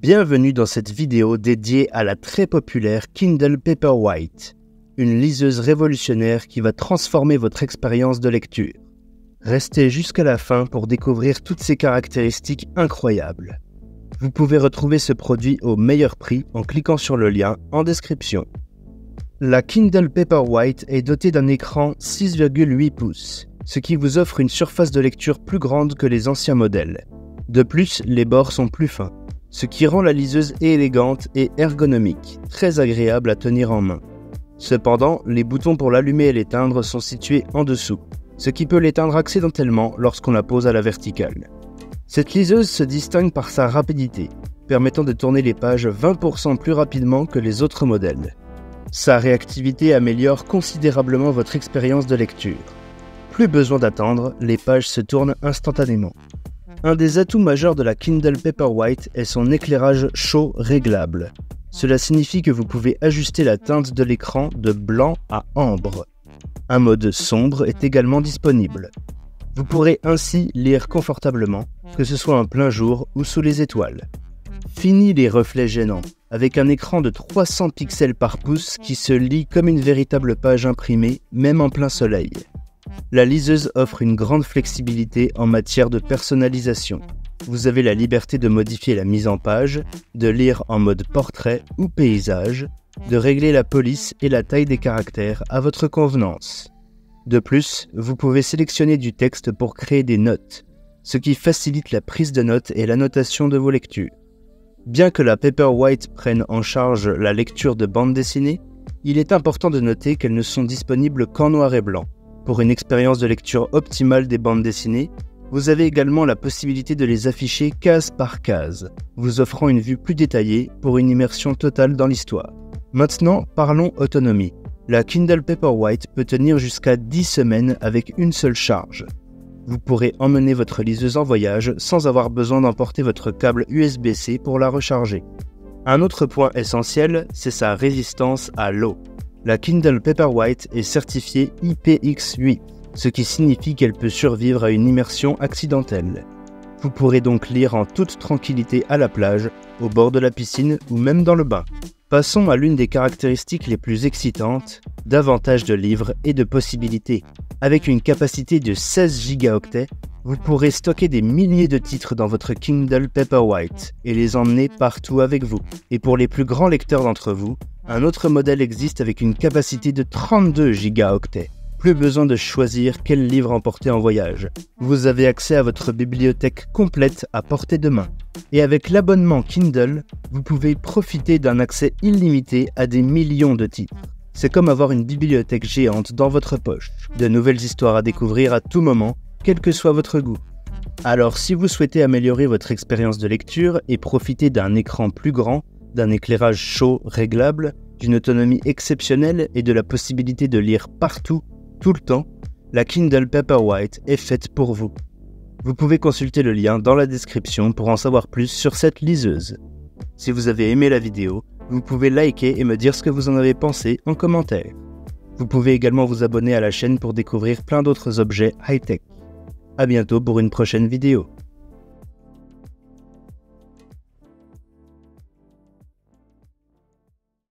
Bienvenue dans cette vidéo dédiée à la très populaire Kindle Paperwhite, une liseuse révolutionnaire qui va transformer votre expérience de lecture. Restez jusqu'à la fin pour découvrir toutes ses caractéristiques incroyables. Vous pouvez retrouver ce produit au meilleur prix en cliquant sur le lien en description. La Kindle Paperwhite est dotée d'un écran 6,8 pouces, ce qui vous offre une surface de lecture plus grande que les anciens modèles. De plus, les bords sont plus fins, ce qui rend la liseuse élégante et ergonomique, très agréable à tenir en main. Cependant, les boutons pour l'allumer et l'éteindre sont situés en dessous, ce qui peut l'éteindre accidentellement lorsqu'on la pose à la verticale. Cette liseuse se distingue par sa rapidité, permettant de tourner les pages 20% plus rapidement que les autres modèles. Sa réactivité améliore considérablement votre expérience de lecture. Plus besoin d'attendre, les pages se tournent instantanément. Un des atouts majeurs de la Kindle Paperwhite est son éclairage chaud réglable. Cela signifie que vous pouvez ajuster la teinte de l'écran de blanc à ambre. Un mode sombre est également disponible. Vous pourrez ainsi lire confortablement, que ce soit en plein jour ou sous les étoiles. Fini les reflets gênants, avec un écran de 300 pixels par pouce qui se lit comme une véritable page imprimée, même en plein soleil. La liseuse offre une grande flexibilité en matière de personnalisation. Vous avez la liberté de modifier la mise en page, de lire en mode portrait ou paysage, de régler la police et la taille des caractères à votre convenance. De plus, vous pouvez sélectionner du texte pour créer des notes, ce qui facilite la prise de notes et l'annotation de vos lectures. Bien que la Paperwhite prenne en charge la lecture de bandes dessinées, il est important de noter qu'elles ne sont disponibles qu'en noir et blanc. Pour une expérience de lecture optimale des bandes dessinées, vous avez également la possibilité de les afficher case par case, vous offrant une vue plus détaillée pour une immersion totale dans l'histoire. Maintenant, parlons autonomie. La Kindle Paperwhite peut tenir jusqu'à 10 semaines avec une seule charge. Vous pourrez emmener votre liseuse en voyage sans avoir besoin d'emporter votre câble USB-C pour la recharger. Un autre point essentiel, c'est sa résistance à l'eau. La Kindle Paperwhite est certifiée IPX8, ce qui signifie qu'elle peut survivre à une immersion accidentelle. Vous pourrez donc lire en toute tranquillité à la plage, au bord de la piscine ou même dans le bain. Passons à l'une des caractéristiques les plus excitantes, davantage de livres et de possibilités. Avec une capacité de 16 gigaoctets, vous pourrez stocker des milliers de titres dans votre Kindle Paperwhite et les emmener partout avec vous. Et pour les plus grands lecteurs d'entre vous, un autre modèle existe avec une capacité de 32 gigaoctets. Plus besoin de choisir quel livre emporter en voyage. Vous avez accès à votre bibliothèque complète à portée de main. Et avec l'abonnement Kindle, vous pouvez profiter d'un accès illimité à des millions de titres. C'est comme avoir une bibliothèque géante dans votre poche. De nouvelles histoires à découvrir à tout moment, quel que soit votre goût. Alors si vous souhaitez améliorer votre expérience de lecture et profiter d'un écran plus grand, d'un éclairage chaud réglable, d'une autonomie exceptionnelle et de la possibilité de lire partout, tout le temps, la Kindle Paperwhite est faite pour vous. Vous pouvez consulter le lien dans la description pour en savoir plus sur cette liseuse. Si vous avez aimé la vidéo, vous pouvez liker et me dire ce que vous en avez pensé en commentaire. Vous pouvez également vous abonner à la chaîne pour découvrir plein d'autres objets high-tech. À bientôt pour une prochaine vidéo.